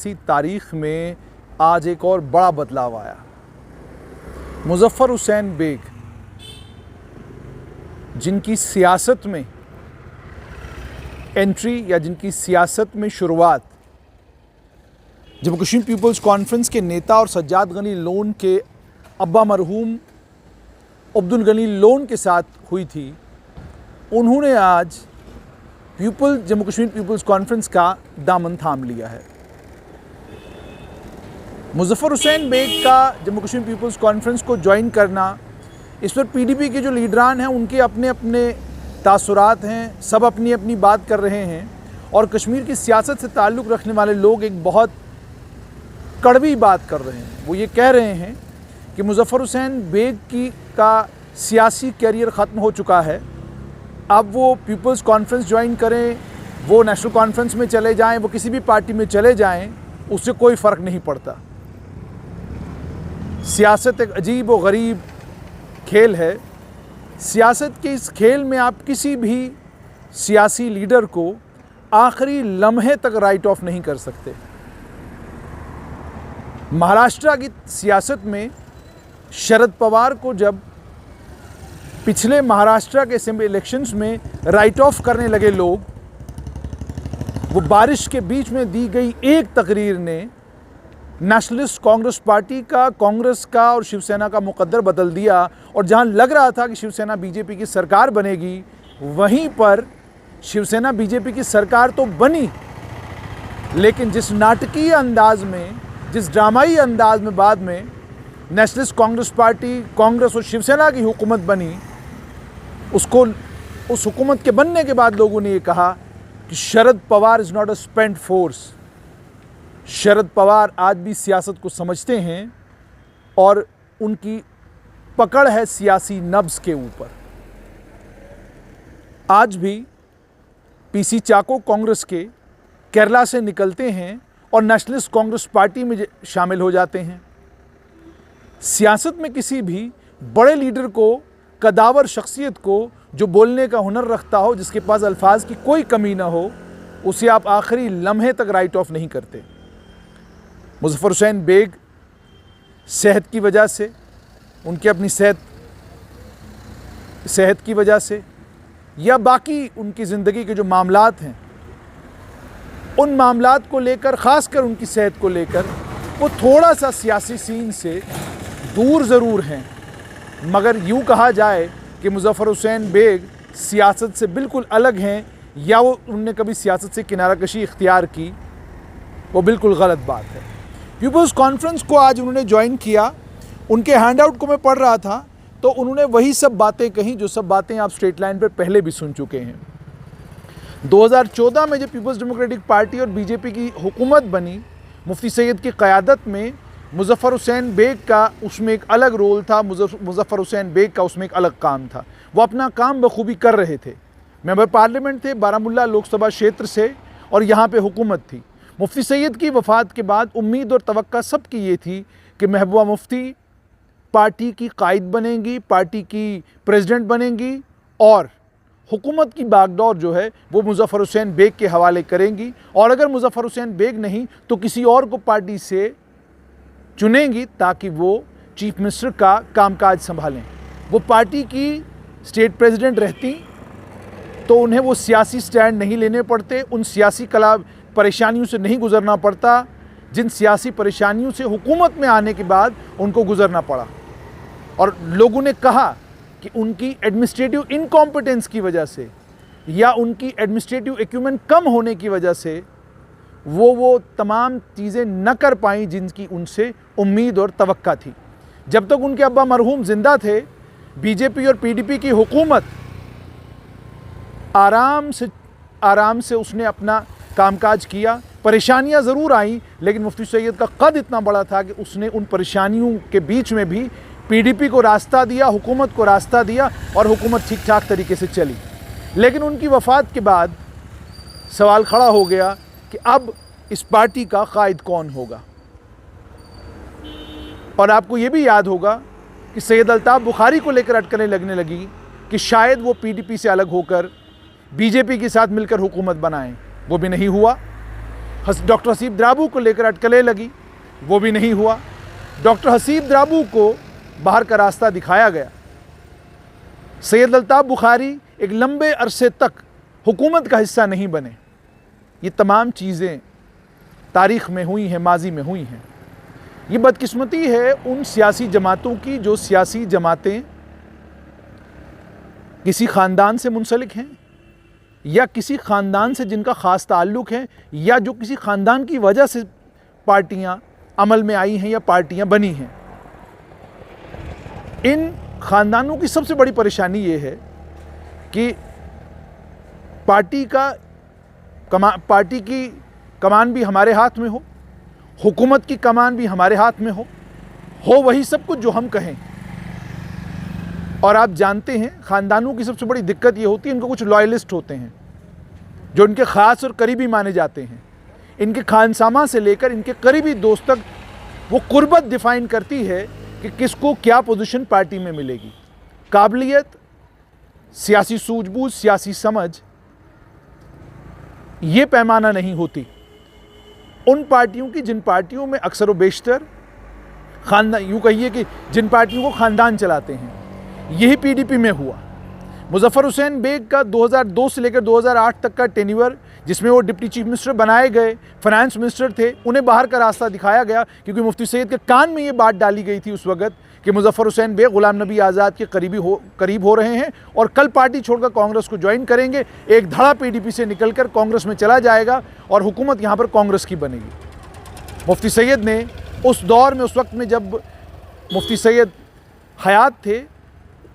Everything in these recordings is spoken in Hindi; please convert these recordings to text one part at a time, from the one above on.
सियासी तारीख़ में आज एक और बड़ा बदलाव आया। मुज़फ़्फ़र हुसैन बेग, जिनकी सियासत में एंट्री या जिनकी सियासत में शुरुआत जम्मू कश्मीर पीपल्स कॉन्फ्रेंस के नेता और सज्जाद गनी लोन के अब्बा मरहूम अब्दुल गनी लोन के साथ हुई थी, उन्होंने आज जम्मू कश्मीर पीपल्स कॉन्फ्रेंस का दामन थाम लिया है। मुज़फ़्फ़र हुसैन बेग का जम्मू कश्मीर पीपल्स कॉन्फ्रेंस को ज्वाइन करना, इस पर पीडीपी के जो लीडरान हैं उनके अपने अपने तासुरात हैं, सब अपनी अपनी बात कर रहे हैं और कश्मीर की सियासत से ताल्लुक़ रखने वाले लोग एक बहुत कड़वी बात कर रहे हैं। वो ये कह रहे हैं कि मुज़फ़्फ़र हुसैन बेग का सियासी कैरियर ख़त्म हो चुका है, अब वो पीपल्स कॉन्फ्रेंस ज्वाइन करें, वो नेशनल कॉन्फ्रेंस में चले जाएं, वो किसी भी पार्टी में चले जाएं, उससे कोई फ़र्क नहीं पड़ता। सियासत एक अजीब व गरीब खेल है। सियासत के इस खेल में आप किसी भी सियासी लीडर को आखिरी लम्हे तक राइट ऑफ नहीं कर सकते। महाराष्ट्र की सियासत में शरद पवार को जब पिछले महाराष्ट्र के असेंबली इलेक्शंस में राइट ऑफ करने लगे लोग, वो बारिश के बीच में दी गई एक तकरीर ने नेशनलिस्ट कांग्रेस पार्टी का, कांग्रेस का और शिवसेना का मुकद्दर बदल दिया। और जहां लग रहा था कि शिवसेना बीजेपी की सरकार बनेगी, वहीं पर शिवसेना बीजेपी की सरकार तो बनी, लेकिन जिस नाटकीय अंदाज में, जिस ड्रामाई अंदाज में बाद में नेशनलिस्ट कांग्रेस पार्टी, कांग्रेस और शिवसेना की हुकूमत बनी, उस हुकूमत के बनने के बाद लोगों ने ये कहा कि Sharad Pawar is not a spent force. Sharad Pawar आज भी सियासत को समझते हैं और उनकी पकड़ है सियासी नब्ज़ के ऊपर। आज भी पीसी चाको कांग्रेस के केरला से निकलते हैं और नेशनलिस्ट कांग्रेस पार्टी में शामिल हो जाते हैं। सियासत में किसी भी बड़े लीडर को, कदावर शख्सियत को, जो बोलने का हुनर रखता हो, जिसके पास अल्फाज की कोई कमी ना हो, उसे आप आखिरी लम्हे तक राइट ऑफ नहीं करते। मुज़फ़्फ़र हुसैन बेग सेहत की वजह से, उनकी अपनी सेहत की वजह से या बाकी उनकी ज़िंदगी के जो मामलात हैं, उन मामलात को लेकर, ख़ासकर उनकी सेहत को लेकर, वो थोड़ा सा सियासी सीन से दूर ज़रूर हैं। मगर यूँ कहा जाए कि मुज़फ़्फ़र हुसैन बेग सियासत से बिल्कुल अलग हैं या वो उनने कभी सियासत से किनारा कशी इख्तियार की, वो बिल्कुल गलत बात है। पीपल्स कॉन्फ्रेंस को आज उन्होंने ज्वाइन किया। उनके हैंडआउट को मैं पढ़ रहा था तो उन्होंने वही सब बातें कहीं जो सब बातें आप स्ट्रेट लाइन पर पहले भी सुन चुके हैं। 2014 में जब पीपल्स डेमोक्रेटिक पार्टी और बीजेपी की हुकूमत बनी, मुफ्ती सैयद की क़यादत में, मुज़फ़्फ़र हुसैन बेग का उसमें एक अलग रोल था, मुज़फ़्फ़र हुसैन बेग का उसमें एक अलग काम था। वो अपना काम बखूबी कर रहे थे। मेंबर पार्लियामेंट थे बारामुल्ला लोकसभा क्षेत्र से और यहाँ पे हुकूमत थी। मुफ्ती सैयद की वफ़ात के बाद उम्मीद और तवक्का सबकी ये थी कि महबूबा मुफ्ती पार्टी की कायद बनेंगी, पार्टी की प्रेसिडेंट बनेंगी और हुकूमत की बागडोर जो है वो मुज़फ़्फ़र हुसैन बेग के हवाले करेंगी। और अगर मुज़फ़्फ़र हुसैन बेग नहीं तो किसी और को पार्टी से चुनेंगी ताकि वो चीफ मिनिस्टर का कामकाज संभालें। वो पार्टी की स्टेट प्रेसिडेंट रहती तो उन्हें वो सियासी स्टैंड नहीं लेने पड़ते, उन सियासी परेशानियों से नहीं गुजरना पड़ता जिन सियासी परेशानियों से हुकूमत में आने के बाद उनको गुजरना पड़ा। और लोगों ने कहा कि उनकी एडमिनिस्ट्रेटिव इनकॉम्पिटेंस की वजह से या उनकी एडमिनिस्ट्रेटिव एक्यूमेंट कम होने की वजह से वो तमाम चीज़ें न कर पाई जिनकी उनसे उम्मीद और तवक्का थी। जब तक उनके अब्बा मरहूम ज़िंदा थे, बीजेपी और पीडीपी की हुकूमत आराम से उसने अपना कामकाज किया। परेशानियां ज़रूर आईं, लेकिन मुफ्ती सैयद का कद इतना बड़ा था कि उसने उन परेशानियों के बीच में भी पीडीपी को रास्ता दिया, हुकूमत को रास्ता दिया और हुकूमत ठीक ठाक तरीके से चली। लेकिन उनकी वफ़ात के बाद सवाल खड़ा हो गया कि अब इस पार्टी का कायद कौन होगा। और आपको ये भी याद होगा कि सैयद अल्ताफ़ बुखारी को लेकर अटकलें लगने लगी कि शायद वो पीडीपी से अलग होकर बीजेपी के साथ मिलकर हुकूमत बनाएं। वो भी नहीं हुआ। डॉक्टर हसीब द्राबू को लेकर अटकलें लगी, वो भी नहीं हुआ। डॉक्टर हसीब द्राबू को बाहर का रास्ता दिखाया गया। सैयद अल्ताफ़ बुखारी एक लंबे अरसे तक हुकूमत का हिस्सा नहीं बने। ये तमाम चीज़ें तारीख़ में हुई हैं, माजी में हुई हैं। ये बदकिस्मती है उन सियासी जमातों की जो सियासी जमातें किसी ख़ानदान से मुंसलिक हैं या किसी ख़ानदान से जिनका ख़ास ताल्लुक़ है या जो किसी ख़ानदान की वजह से पार्टियां अमल में आई हैं या पार्टियां बनी हैं। इन ख़ानदानों की सबसे बड़ी परेशानी ये है कि पार्टी की कमान भी हमारे हाथ में हो, हुकूमत की कमान भी हमारे हाथ में हो वही सब कुछ जो हम कहें। और आप जानते हैं ख़ानदानों की सबसे बड़ी दिक्कत ये होती है, इनको कुछ लॉयलिस्ट होते हैं जो इनके ख़ास और करीबी माने जाते हैं। इनके खानसामा से लेकर इनके करीबी दोस्त तक वो कुर्बत डिफ़ाइन करती है कि किसको क्या पोजीशन पार्टी में मिलेगी। काबिलियत, सियासी सूझबूझ, सियासी समझ, ये पैमाना नहीं होती उन पार्टियों की जिन पार्टियों में अक्सर व बेशतर खानदान, यूँ कहिए कि जिन पार्टियों को ख़ानदान चलाते हैं। यही पीडीपी में हुआ। मुजफ्फर हुसैन बेग का 2002 से लेकर 2008 तक का टेन्योर, जिसमें वो डिप्टी चीफ मिनिस्टर बनाए गए, फाइनेंस मिनिस्टर थे, उन्हें बाहर का रास्ता दिखाया गया क्योंकि मुफ्ती सईद के कान में ये बात डाली गई थी उस वक्त कि मुजफ्फर हुसैन बेग ग़ुलाम नबी आज़ाद के करीब हो रहे हैं और कल पार्टी छोड़कर कांग्रेस को ज्वाइन करेंगे। एक धड़ा पीडीपी से निकलकर कांग्रेस में चला जाएगा और हुकूमत यहाँ पर कांग्रेस की बनेगी। मुफ्ती सईद ने उस दौर में, उस वक्त में जब मुफ्ती सईद हयात थे,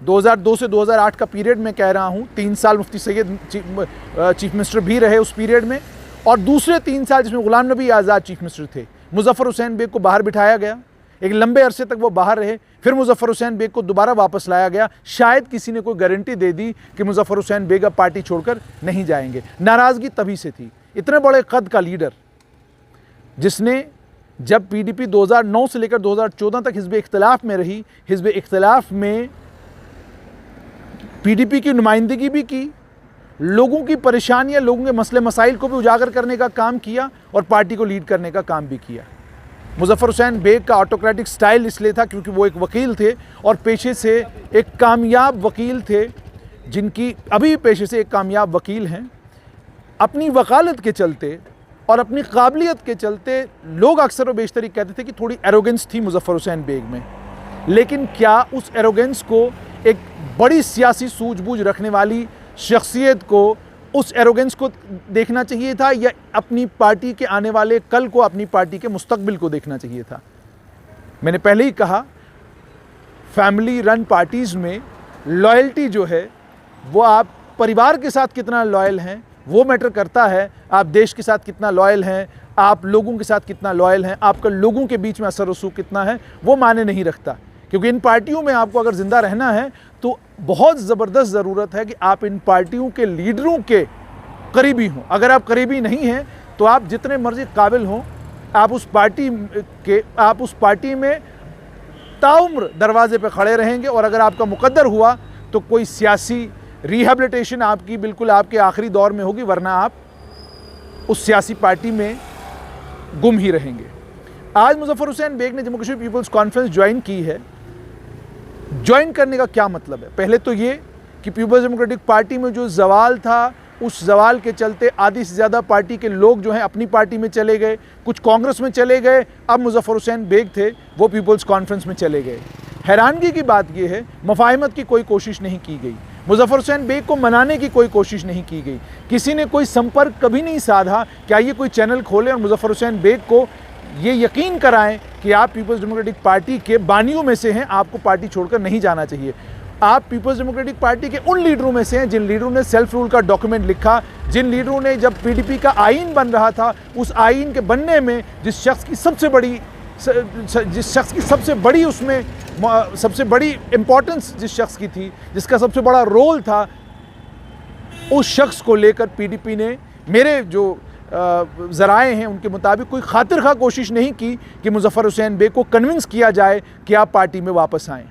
2002 से 2008 का पीरियड में कह रहा हूँ, 3 साल मुफ्ती सईद चीफ मिनिस्टर भी रहे उस पीरियड में, और दूसरे 3 साल जिसमें ग़ुलाम नबी आज़ाद चीफ मिनिस्टर थे। मुजफ्फर हुसैन बेग को बाहर बिठाया गया, एक लंबे अरसे तक वो बाहर रहे, फिर मुजफ्फर हुसैन बेग को दोबारा वापस लाया गया। शायद किसी ने कोई गारंटी दे दी कि मुजफ्फर हुसैन बेग अब पार्टी छोड़कर नहीं जाएंगे। नाराज़गी तभी से थी। इतने बड़े कद का लीडर जिसने, जब पीडीपी 2009 से लेकर 2014 तक हिज़्ब इख्तिलाफ में रही, हिज़्ब इख्तिलाफ में पीडीपी की नुमाइंदगी भी की, लोगों की परेशानियां, लोगों के मसले मसाइल को भी उजागर करने का काम किया और पार्टी को लीड करने का काम भी किया। मुजफ्फर हुसैन बेग का ऑटोक्रेटिक स्टाइल इसलिए था क्योंकि वो एक वकील थे और पेशे से एक कामयाब वकील थे, जिनकी अभी पेशे से एक कामयाब वकील हैं। अपनी वकालत के चलते और अपनी काबिलियत के चलते लोग अक्सर व बेशतर कहते थे कि थोड़ी एरोगेंस थी मुजफ्फर हुसैन बेग में, लेकिन क्या उस एरोगेंस को एक बड़ी सियासी सूझबूझ रखने वाली शख्सियत को उस एरोगेंस को देखना चाहिए था या अपनी पार्टी के आने वाले कल को, अपनी पार्टी के मुस्तकबिल को देखना चाहिए था? मैंने पहले ही कहा, फैमिली रन पार्टीज़ में लॉयल्टी जो है वो आप परिवार के साथ कितना लॉयल हैं वो मैटर करता है। आप देश के साथ कितना लॉयल हैं, आप लोगों के साथ कितना लॉयल हैं, आपका लोगों के बीच में असर रसूख कितना है, वो मायने नहीं रखता। क्योंकि इन पार्टियों में आपको अगर ज़िंदा रहना है तो बहुत ज़बरदस्त ज़रूरत है कि आप इन पार्टियों के लीडरों के करीबी हों। अगर आप करीबी नहीं हैं तो आप जितने मर्जी काबिल हों, आप उस पार्टी में ताउम्र दरवाजे पे खड़े रहेंगे और अगर आपका मुकद्दर हुआ तो कोई सियासी रिहेबिलिटेशन आपकी बिल्कुल आपके आखिरी दौर में होगी, वरना आप उस सियासी पार्टी में गुम ही रहेंगे। आज मुजफ्फर हुसैन बेग ने Jammu Kashmir People's Conference join की है। ज्वाइन करने का क्या मतलब है? पहले तो ये कि पीपल्स डेमोक्रेटिक पार्टी में जो जवाल था, उस जवाल के चलते आधी से ज़्यादा पार्टी के लोग जो हैं अपनी पार्टी में चले गए, कुछ कांग्रेस में चले गए। अब मुजफ्फर हुसैन बेग थे वो पीपल्स कॉन्फ्रेंस में चले गए। हैरानगी की बात यह है, मुफाहिमत की कोई कोशिश नहीं की गई, मुजफ्फर हुसैन बेग को मनाने की कोई कोशिश नहीं की गई, किसी ने कोई संपर्क कभी नहीं साधा क्या ये कोई चैनल खोले और मुजफ्फर हुसैन बेग को ये यकीन कराएं कि आप पीपल्स डेमोक्रेटिक पार्टी के बानियों में से हैं, आपको पार्टी छोड़कर नहीं जाना चाहिए। आप पीपल्स डेमोक्रेटिक पार्टी के उन लीडरों में से हैं जिन लीडरों ने सेल्फ रूल का डॉक्यूमेंट लिखा, जिन लीडरों ने जब पीडीपी का आईन बन रहा था उस आईन के बनने में जिस शख्स की सबसे बड़ी इंपॉर्टेंस जिस शख्स की थी, जिसका सबसे बड़ा रोल था, उस शख्स को लेकर पीडीपी ने, मेरे जो ज़राए हैं उनके मुताबिक, कोई खातिर खा कोशिश नहीं की कि मुजफ्फर हुसैन बेग को कन्विंस किया जाए कि आप पार्टी में वापस आएँ।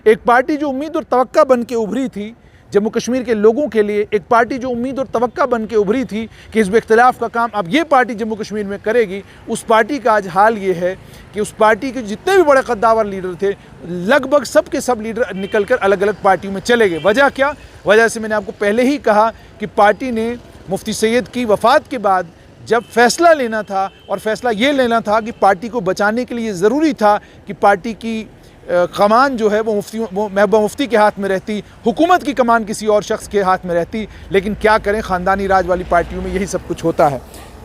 एक पार्टी जो उम्मीद और तवक्का बन के उभरी थी, जम्मू कश्मीर के लोगों के लिए एक पार्टी जो उम्मीद और तवक्का बन के उभरी थी कि हिज़्ब इख्तिलाफ का काम अब ये पार्टी जम्मू कश्मीर में करेगी, उस पार्टी का आज हाल ये है कि उस पार्टी के जितने भी बड़े कद्दावर लीडर थे, लगभग सब के सब लीडर निकलकर अलग अलग पार्टियों में चले गए। वजह क्या? वजह से मैंने आपको पहले ही कहा कि पार्टी ने मुफ्ती सैयद की वफ़ात के बाद जब फैसला लेना था, और फैसला ये लेना था कि पार्टी को बचाने के लिए ज़रूरी था कि पार्टी की कमान जो है वो महबूबा मुफ्ती के हाथ में रहती, हुकूमत की कमान किसी और शख्स के हाथ में रहती। लेकिन क्या करें, ख़ानदानी राज वाली पार्टियों में यही सब कुछ होता है।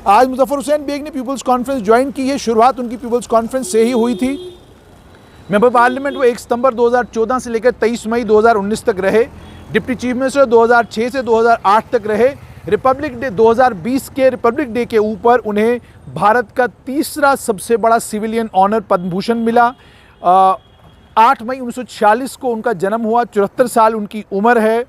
आज मुज़फ़्फ़र हुसैन बेग ने पीपल्स कॉन्फ्रेंस ज्वाइन की है। शुरुआत उनकी पीपल्स कॉन्फ्रेंस से ही हुई थी। मेंबर पार्लियामेंट वो 1 सितंबर 2014 से लेकर 23 मई 2019 तक रहे। डिप्टी चीफ मिनिस्टर 2006 से 2008 तक रहे। रिपब्लिक डे 2020 के रिपब्लिक डे के ऊपर उन्हें भारत का तीसरा सबसे बड़ा सिविलियन ऑनर पद्म भूषण मिला। 8 मई 1946 को उनका जन्म हुआ, 74 साल उनकी उम्र है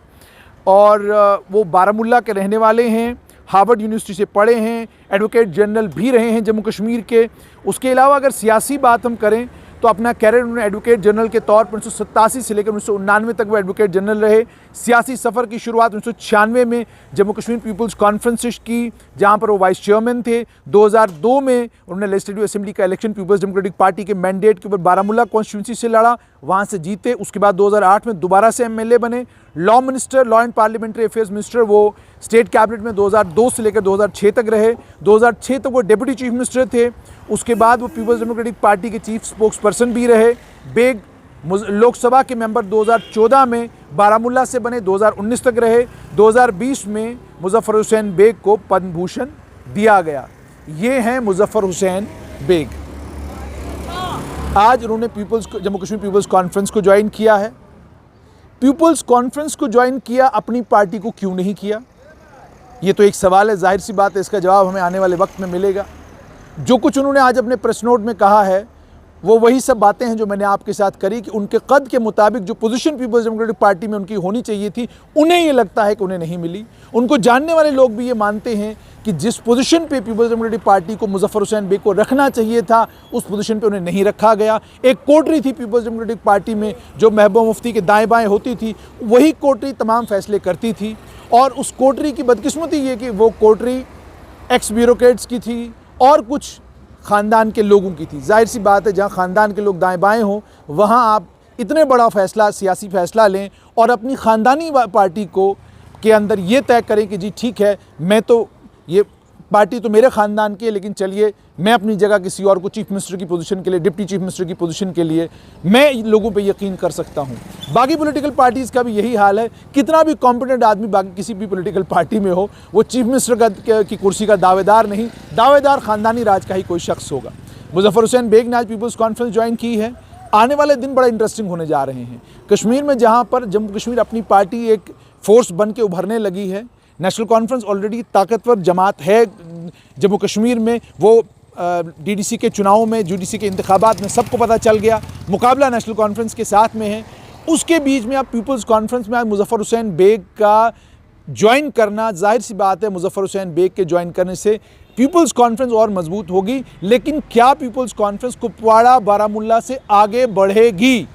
और वो बारामुल्ला के रहने वाले हैं। हार्वर्ड यूनिवर्सिटी से पढ़े हैं, एडवोकेट जनरल भी रहे हैं जम्मू कश्मीर के। उसके अलावा अगर सियासी बात हम करें तो अपना कैरियर उन्होंने एडवोकेट जनरल के तौर पर 1987 से लेकर 1999 तक वो एडवोकेट जनरल रहे। सियासी सफ़र की शुरुआत 1996 में जम्मू कश्मीर पीपल्स कॉन्फ्रेंस की, जहां पर वो वाइस चेयरमैन थे। 2002 में उन्होंने लेजिस्लेटिव असेंबली का इलेक्शन पीपल्स डेमोक्रेटिक पार्टी के मैंडेट के ऊपर बारामुल्ला कॉन्स्टिट्यूंसी से लड़ा, वहां से जीते। उसके बाद 2008 में दोबारा से एमएलए बने। Law minister, law and parliamentary affairs minister वो स्टेट कैबिनेट में 2002 से लेकर 2006 तक रहे। 2006 तक वो डिप्टी चीफ मिनिस्टर थे। उसके बाद वो पीपल्स डेमोक्रेटिक पार्टी के चीफ स्पोक्स पर्सन भी रहे। बेग लोकसभा के मेंबर 2014 में बारामुल्ला से बने, 2019 तक रहे। 2020 में मुज़फ़्फ़र हुसैन बेग को पद्म भूषण दिया गया। ये हैं मुज़फ़्फ़र हुसैन बेग। आज उन्होंने जम्मू कश्मीर पीपल्स कॉन्फ्रेंस को ज्वाइन किया है। पीपल्स कॉन्फ्रेंस को ज्वाइन किया, अपनी पार्टी को क्यों नहीं किया? ये तो एक सवाल है, जाहिर सी बात है, इसका जवाब हमें आने वाले वक्त में मिलेगा। जो कुछ उन्होंने आज अपने प्रेस नोट में कहा है वो वही सब बातें हैं जो मैंने आपके साथ करी कि उनके कद के मुताबिक जो पोजीशन पीपल्स डेमोक्रेटिक पार्टी में उनकी होनी चाहिए थी, उन्हें ये लगता है कि उन्हें नहीं मिली। उनको जानने वाले लोग भी ये मानते हैं कि जिस पोजीशन पे पीपल्स डेमोक्रेटिक पार्टी को मुज़फ़्फ़र हुसैन बेग को रखना चाहिए था, उस पोजीशन पे उन्हें नहीं रखा गया। एक कोटरी थी पीपल्स डेमोक्रेटिक पार्टी में जो महबूबा मुफ्ती के दाएँ बाएँ होती थी, वही कोटरी तमाम फैसले करती थी। और उस कोटरी की बदकिस्मती ये कि वो कोटरी एक्स ब्यूरोक्रेट्स की थी और कुछ ख़ानदान के लोगों की थी। जाहिर सी बात है, जहाँ ख़ानदान के लोग दाएँ बाएँ हों, वहाँ आप इतने बड़ा फ़ैसला, सियासी फ़ैसला लें और अपनी ख़ानदानी पार्टी को के अंदर ये तय करें कि जी ठीक है, मैं तो ये पार्टी तो मेरे ख़ानदान की है, लेकिन चलिए मैं अपनी जगह किसी और को चीफ मिनिस्टर की पोजीशन के लिए, डिप्टी चीफ मिनिस्टर की पोजीशन के लिए मैं लोगों पे यकीन कर सकता हूँ। बाकी पॉलिटिकल पार्टीज़ का भी यही हाल है। कितना भी कॉम्पिटेंट आदमी बाकी किसी भी पॉलिटिकल पार्टी में हो, वो चीफ मिनिस्टर की कुर्सी का दावेदार नहीं, दावेदार ख़ानदानी राज का ही कोई शख्स होगा। मुज़फ़्फ़र हुसैन बेग ने आज पीपल्स कॉन्फ्रेंस ज्वाइन की है। आने वाले दिन बड़ा इंटरेस्टिंग होने जा रहे हैं। कश्मीर में जहाँ पर जम्मू कश्मीर अपनी पार्टी एक फोर्स बन के उभरने लगी है, नेशनल कॉन्फ्रेंस ऑलरेडी ताकतवर जमात है जम्मू कश्मीर में। वो डीडीसी के चुनावों में, यूडीसी के इंतखाबात में सबको पता चल गया, मुकाबला नेशनल कॉन्फ्रेंस के साथ में है। उसके बीच में अब पीपल्स कॉन्फ्रेंस में आज मुज़फ़्फ़र हुसैन बेग का ज्वाइन करना, जाहिर सी बात है मुज़फ़्फ़र हुसैन बेग के ज्वाइन करने से पीपल्स कॉन्फ्रेंस और मजबूत होगी। लेकिन क्या पीपल्स कॉन्फ्रेंस कुपवाड़ा बारामुल्ला से आगे बढ़ेगी?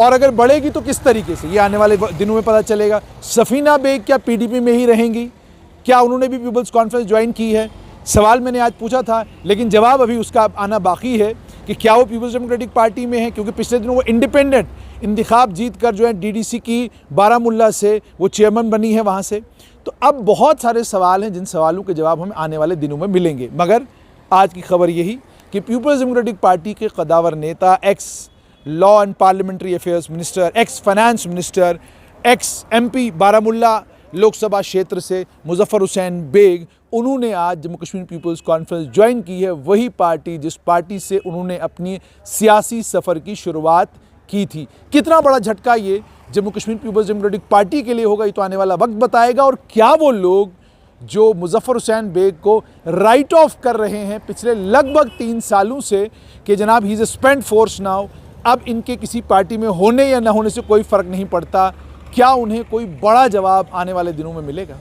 और अगर बढ़ेगी तो किस तरीके से, ये आने वाले दिनों में पता चलेगा। सफीना बेग क्या पीडीपी में ही रहेंगी? क्या उन्होंने भी पीपल्स कॉन्फ्रेंस ज्वाइन की है? सवाल मैंने आज पूछा था, लेकिन जवाब अभी उसका आना बाकी है कि क्या वो पीपल्स डेमोक्रेटिक पार्टी में है, क्योंकि पिछले दिनों वो इंडिपेंडेंट इंतखाब जीत कर जो है डीडीसी की बारामुल्ला से वो चेयरमैन बनी है वहाँ से। तो अब बहुत सारे सवाल हैं जिन सवालों के जवाब हमें आने वाले दिनों में मिलेंगे। मगर आज की खबर यही कि पीपल्स डेमोक्रेटिक पार्टी के कदावर नेता, ex law and parliamentary affairs minister, ex finance minister, ex MP Baramulla Lok Sabha क्षेत्र से मुज़फ़्फ़र हुसैन बेग, उन्होंने आज Jammu Kashmir People's Conference join की है। वही पार्टी जिस पार्टी से उन्होंने अपनी सियासी सफ़र की शुरुआत की थी। कितना बड़ा झटका ये Jammu Kashmir People's Democratic Party के लिए होगा, ये तो आने वाला वक्त बताएगा। और क्या वो लोग जो मुज़फ़्फ़र हुसैन बेग को राइट ऑफ कर रहे हैं पिछले लगभग 3 सालों से कि जनाब he is a spent force now, अब इनके किसी पार्टी में होने या ना होने से कोई फ़र्क नहीं पड़ता, क्या उन्हें कोई बड़ा जवाब आने वाले दिनों में मिलेगा?